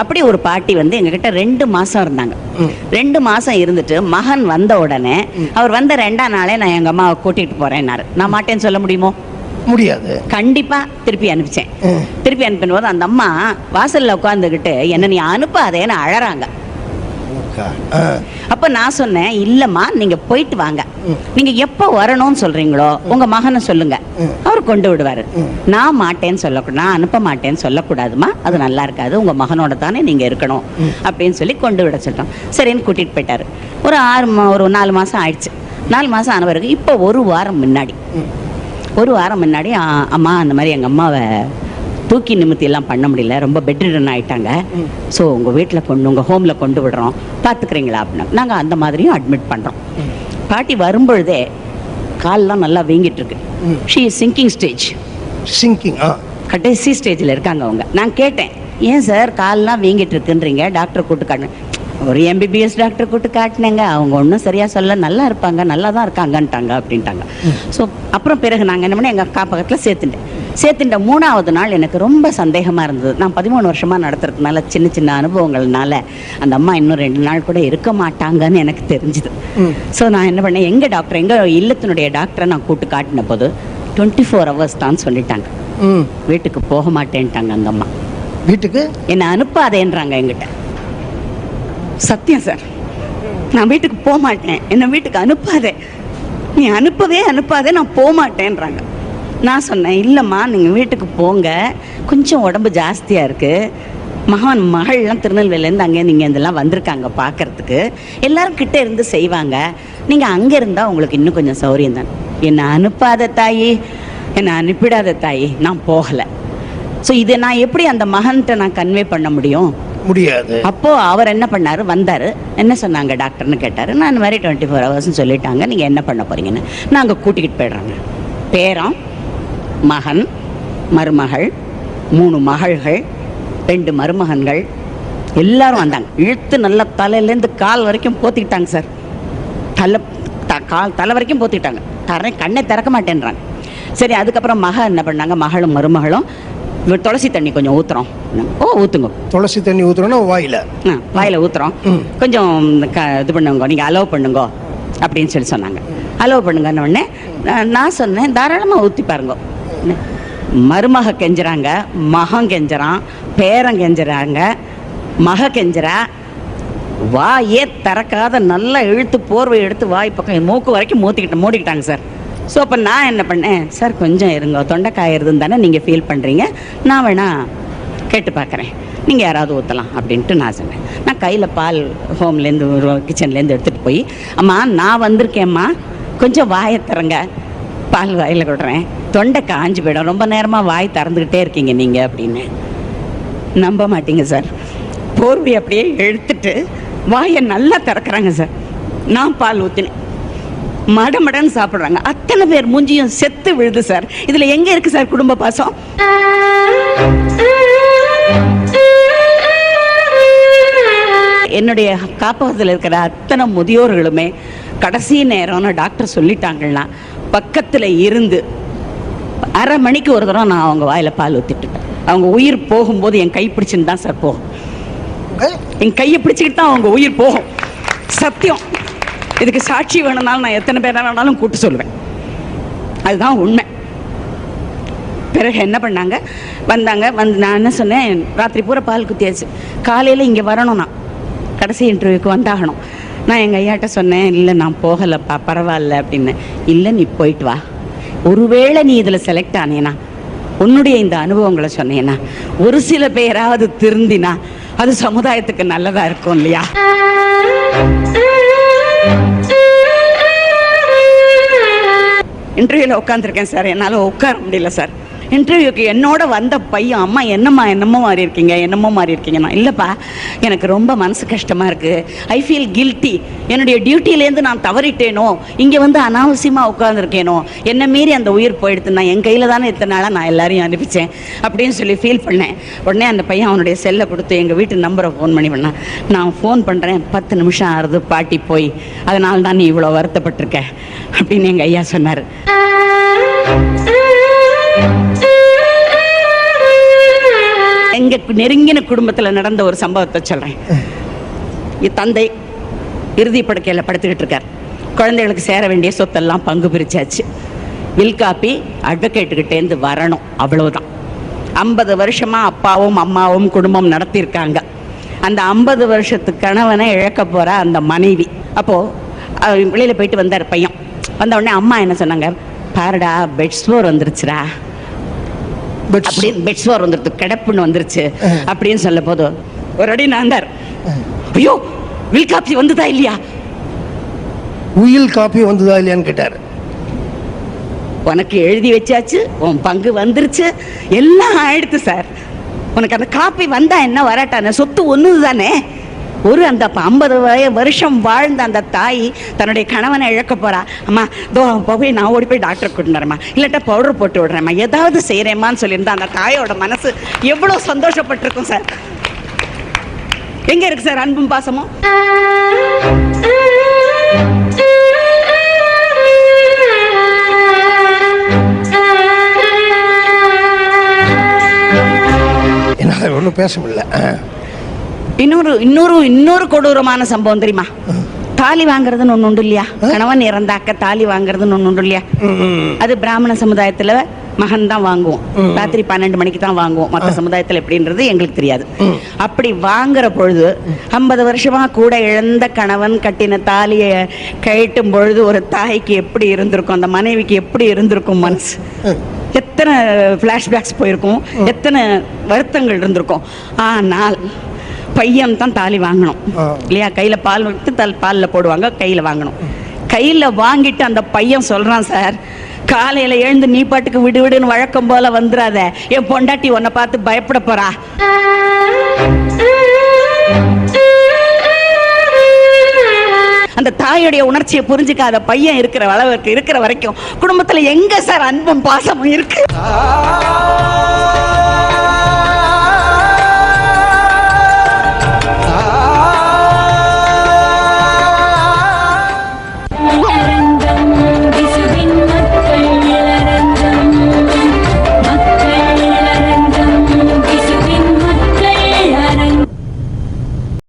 அப்படி ஒரு பாட்டி வந்து எங்ககிட்ட 2 மாசம் இருந்தாங்க. 2 மாசம் இருந்துட்டு மகன் வந்த உடனே அவர் வந்த 2ஆம் நாளே நான் எங்க அம்மாவை கூட்டிட்டு போறேன்னாரு. நான் மாட்டேன்னு சொல்ல முடியுமோ? முடியாது. கண்டிப்பா திருப்பி அனுப்பிச்சேன். திருப்பி அனுப்பின போது அந்த அம்மா வாசல்ல உட்காந்துக்கிட்டு என்ன நீ அனுப்பாதேன்னு அழறாங்க. அப்ப நான் சொன்னேன், இல்லம்மா நீங்க போயிட்டு வாங்க, நீங்க எப்ப வரணும்னு சொல்றீங்களோ உங்க மகனை சொல்லுங்க, அவர் கொண்டு விடுவாரு. நான் மாட்டேன்னு சொல்லக்கூடாது, நான் அனுப்ப மாட்டேன்னு சொல்லக்கூடாதுமா, அது நல்லா இருக்காது, உங்க மகனோட தானே நீங்க இருக்கணும் அப்படின்னு சொல்லி கொண்டு விட சொல்லிட்டோம். சரின்னு கூட்டிட்டு போயிட்டாரு. ஒரு 4 மாசம் ஆயிடுச்சு. 4 மாசம் ஆன பிறகு இப்போ ஒரு வாரம் முன்னாடி அம்மா அந்த மாதிரி எங்க அம்மாவை தூக்கி நிமித்தி எல்லாம் பண்ண முடியல, ரொம்ப பெட்ரிடன் ஆயிட்டாங்க, ஸோ உங்க வீட்டில் உங்க ஹோம்ல கொண்டு விடுறோம், பார்த்துக்கிறீங்களா அப்படின்னா நாங்கள் அந்த மாதிரியும் அட்மிட் பண்றோம். பாட்டி வரும்பொழுதே கால்லாம் நல்லா வீங்கிட்டு இருக்கு. ஷீ இஸ் சிங்கிங் ஸ்டேஜ், கடைசி ஸ்டேஜில் இருக்காங்க அவங்க. நான் கேட்டேன், ஏன் சார் கால்லாம் வீங்கிட்டு இருக்குன்றீங்க, டாக்டர் கூட்டு காட்டுங்க. ஒரு MBBS டாக்டர் கூட்டு காட்டினேங்க, அவங்க ஒன்றும் சரியா சொல்ல, நல்லா இருப்பாங்க, நல்லா தான் இருக்காங்கன்ட்டாங்க அப்படின்ட்டாங்க. ஸோ அப்புறம் பிறகு நாங்கள் என்ன பண்ணி எங்கள் காப்பகத்தில் சேர்த்துட்ட 3ஆவது நாள் எனக்கு ரொம்ப சந்தேகமாக இருந்தது. நான் 13 வருஷமாக நடத்துறதுனால சின்ன சின்ன அனுபவங்கள்னால அந்த அம்மா இன்னும் 2 நாள் கூட இருக்க மாட்டாங்கன்னு எனக்கு தெரிஞ்சுது. ஸோ நான் என்ன பண்ணேன், எங்கள் இல்லத்தினுடைய டாக்டரை நான் கூட்டு காட்டின போது 24 hours தான் சொல்லிட்டாங்க. வீட்டுக்கு போக மாட்டேன்ட்டாங்க அந்த அம்மா. வீட்டுக்கு என்னை அனுப்பாதேன்றாங்க என்கிட்ட. சத்தியம் சார், நான் வீட்டுக்கு போக மாட்டேன், என்னை வீட்டுக்கு அனுப்பாதே, நீ அனுப்பாதே, நான் போக மாட்டேன்றாங்க. நான் சொன்னேன், இல்லைம்மா நீங்கள் வீட்டுக்கு போங்க, கொஞ்சம் உடம்பு ஜாஸ்தியாக இருக்குது, மகள்லாம் திருநெல்வேலியிலேருந்து அங்கே நீங்கள் இதெல்லாம் வந்திருக்காங்க பார்க்குறதுக்கு, எல்லோரும் கிட்டே இருந்து செய்வாங்க, நீங்கள் அங்கே இருந்தால் உங்களுக்கு இன்னும் கொஞ்சம் சௌரியம் தான். என்னை அனுப்பாத தாயி, என்னை அனுப்பிடாத தாயி, நான் போகலை. ஸோ இதை நான் எப்படி அந்த மகன்கிட்ட நான் கன்வே பண்ண முடியாது. அப்போ அவர் என்ன பண்ணாரு, வந்தாரு, என்ன சொன்னாங்க டாக்டர்னு கேட்டாரு. நான் இந்த மாதிரி 24 hours சொல்லிட்டாங்க, நீங்க என்ன பண்ண போறீங்கன்னு. நாங்க கூட்டிக்கிட்டு போயிடுறாங்க. பேரன், மகன், மருமகள், 3 மகள்கள், 2 மருமகன்கள், எல்லாரும் வந்தாங்க. இழுத்து நல்லா தலையிலேருந்து கால் வரைக்கும் போத்திக்கிட்டாங்க சார். தலை வரைக்கும் போத்திக்கிட்டாங்க. கண்ணை திறக்க மாட்டேன்றாங்க. சரி, அதுக்கப்புறம் என்ன பண்ணாங்க, மகளும் மருமகளும் துளசி தண்ணி கொஞ்சம் ஊத்துறோம். ஊத்துங்க. துளசி தண்ணி ஊத்துறோம்னா வாயில ஊத்துறோம், கொஞ்சம் இது பண்ணுங்க, நீங்க அலோவ் பண்ணுங்க அப்படின்னு சொன்னாங்க. அலோவ் பண்ணுங்கன்னு உடனே நான் சொன்னேன், தாராளமா ஊத்தி பாருங்க. மருமக கெஞ்சுறாங்க, மகன் கெஞ்சுறான், பேரன் கெஞ்சுறாங்க, மக கெஞ்சுறா, வாயே திறக்காத நல்லா இழுத்து போர்வை எடுத்து வாய் பக்கம் மூக்கு வரைக்கும் மூடிக்கிட்டாங்க சார். ஸோ அப்போ நான் என்ன பண்ணேன், சார் கொஞ்சம் இருங்க, தொண்டைக்காயிருதுன்னு தானே நீங்கள் ஃபீல் பண்ணுறீங்க, நான் வேணா கேட்டு பார்க்குறேன், நீங்கள் யாராவது ஊற்றலாம் அப்படின்ட்டு நான் சொன்னேன். நான் கையில் பால் ஹோம்லேருந்து கிச்சன்லேருந்து எடுத்துகிட்டு போய், அம்மா நான் வந்திருக்கேம்மா, கொஞ்சம் வாயை திறங்க, பால் வாயில் கொடுறேன், தொண்டை காஞ்சி போயிடும், ரொம்ப நேரமாக வாய் திறந்துக்கிட்டே இருக்கீங்க நீங்கள் அப்படின்னு. நம்ப மாட்டீங்க சார், போர்வை அப்படியே எடுத்துட்டு வாயை நல்லா திறக்கிறாங்க சார். நான் பால் ஊற்றினேன், மடமடன்னு சாப்பிட்றாங்க. அத்தனை பேர் மூஞ்சியும் செத்து விழுது சார். இதுல எங்க இருக்கு சார் குடும்ப பாசம்? என்னுடைய காப்பகத்தில் இருக்கிற அத்தனை முதியோர்களுமே கடைசி நேரம்னு டாக்டர் சொல்லிட்டாங்கன்னா பக்கத்துல இருந்து அரை மணிக்கு ஒரு தடவை நான் அவங்க வாயில பால் ஊத்திட்டு, அவங்க உயிர் போகும்போது என் கை பிடிச்சுன்னு தான் சார் போகும். என் கையை பிடிச்சிக்கிட்டு தான் அவங்க உயிர் போகும். சத்தியம். இதுக்கு சாட்சி வேணும்னாலும் நான் எத்தனை பேர் வேணாலும் கூட்டு சொல்லுவேன். அதுதான் உண்மை. பிறகு என்ன பண்ணாங்க, வந்தாங்க. நான் என்ன சொன்னேன், ராத்திரி பூரா பால் குத்தியாச்சு, காலையில் இங்கே வரணும், நான் கடைசி இன்டர்வியூக்கு வந்தாகணும். நான் எங்கள் ஐயாட்ட சொன்னேன், இல்லை நான் போகலைப்பா, பரவாயில்ல அப்படின்னு. இல்லை நீ போயிட்டு வா, ஒருவேளை நீ இதில் செலக்ட் ஆனேனா, உன்னுடைய இந்த அனுபவங்களை சொன்னேன்னா ஒரு சில பேராவது திருந்தினா அது சமுதாயத்துக்கு நல்லதாக இருக்கும் இல்லையா? இன்டர்வியூவில் உட்காந்துருக்கேன் சார், என்னால் உட்கார முடியல சார். இன்டர்வியூக்கு என்னோட வந்த பையன், அம்மா என்னமோ மாறி இருக்கீங்கன்னா, இல்லைப்பா எனக்கு ரொம்ப மனசு கஷ்டமாக இருக்குது, ஐ ஃபீல் கில்ட்டி, என்னுடைய டியூட்டிலேருந்து நான் தவறிட்டேனோ, இங்கே வந்து அனாவசியமாக உட்காந்துருக்கேனோ, என்னை மீறி அந்த உயிர் போயிடுத்து, நான் என் கையில் தானே இத்தனை நாளாக நான் எல்லாரையும் அனுப்பிச்சேன் அப்படின்னு சொல்லி ஃபீல் பண்ணேன். உடனே அந்த பையன் அவனுடைய செல்லை கொடுத்து எங்கள் வீட்டு நம்பரை ஃபோன் பண்ணான். நான் ஃபோன் பண்ணுறேன், 10 நிமிஷம் ஆறுது பாட்டி போய், அதனால தான் நீ இவ்வளோ வருத்தப்பட்டிருக்க அப்படின்னு எங்கள் ஐயா சொன்னார். எங்க நெருங்கின குடும்பத்துல நடந்த ஒரு சம்பவத்தை சொல்றேன். தந்தை இறுதி படுக்கையில் படுத்துக்கிட்டு இருக்கார். குழந்தைகளுக்கு சேர வேண்டிய சொத்தெல்லாம் பங்கு பிரிச்சாச்சு. வில் காப்பி அட்வொகேட்டுக்கிட்டேருந்து வரணும், அவ்வளவுதான். 50 வருஷமா அப்பாவும் அம்மாவும் குடும்பம் நடத்தியிருக்காங்க. அந்த 50 வருஷத்து கணவனை இழக்க போற அந்த மனைவி. அப்போ வெளியில போயிட்டு வந்தார் பையன். வந்த உடனே அம்மா என்ன சொன்னாங்க, பாருடா பெட்ஸ்வோர் வந்துருச்சுடா, அப்படின்னு பெட்ஸ்வோர் வந்துருச்சு, கிடப்புன்னு வந்துருச்சு அப்படின்னு சொல்ல போது ஒரு அடி நாந்தார். ஐயோ, வில் காப்பி வந்துதா இல்லையா, உயில் காப்பி வந்ததா இல்லையான்னு கேட்டார். உனக்கு எழுதி வச்சாச்சு, உன் பங்கு வந்துருச்சு, எல்லாம் ஆயிடுத்து சார். உனக்கு அந்த காப்பி வந்தா என்ன வராட்டான சொத்து ஒண்ணுது தானே. ஒரு அந்த 50 வருஷம் வாழ்ந்த அந்த தாய் தன்னுடைய கணவனை இழக்க போறா. அம்மா தோ போய் நான் ஓடி போய் டாக்டர் கூட்டினறேம்மா, இல்லாட்டா பவுடர் போட்டு விடுறேம்மா, ஏதாவது செய்யறேம்மான்னு சொல்லியிருந்தா அந்த தாயோட மனசு எவ்வளவு சந்தோஷப்பட்டிருக்கும் சார். எங்க இருக்கு சார் அன்பும் பாசமும்? ஒன்றும் பேச முடியல. இன்னொரு கொடூரமான சம்பவம் தெரியுமா? தாலி வாங்குறதுன்னு ஒண்ணு உண்டு இல்லையா? கணவன் இறந்தாக்க தாலி வாங்குறதுன்னு ஒண்ணு உண்டு இல்லையா? அது பிராமண சமுதாயத்துல மகன் தான் வாங்குவோம், ராத்திரி 12 மணிக்கு தான் வாங்குவோம். மற்ற சமுதாயத்துல எப்படின்றது எங்களுக்கு தெரியாது. அப்படி வாங்குற பொழுது 50 வருஷமா கூட இழந்த கணவன் கட்டின தாலியை கழட்டும் பொழுது ஒரு தாய்க்கு எப்படி இருந்திருக்கும், அந்த மனைவிக்கு எப்படி இருந்திருக்கும் மனசு, எத்தனை ஃப்ளாஷ்பேக்ஸ் போயிருக்கும், எத்தனை வருத்தங்கள் இருந்திருக்கும். ஆனால் பையன் தான் தாலி வாங்கணும் இல்லையா? கையில பால் விட்டு பாலில் போடுவாங்க, கையில வாங்கணும். கையில வாங்கிட்டு அந்த பையன் சொல்றான், சார் காலையில எழுந்து நீ பாட்டுக்கு விடு விடுன்னு வழக்கம் போல வந்துடாத, என் பொண்டாட்டி உன்னை பார்த்து பயப்பட போறா. அந்த தாயுடைய உணர்ச்சியை புரிஞ்சுக்காத பையன் இருக்கிற வரைக்கும் குடும்பத்துல எங்க சார் அன்பும் பாசமும் இருக்கு?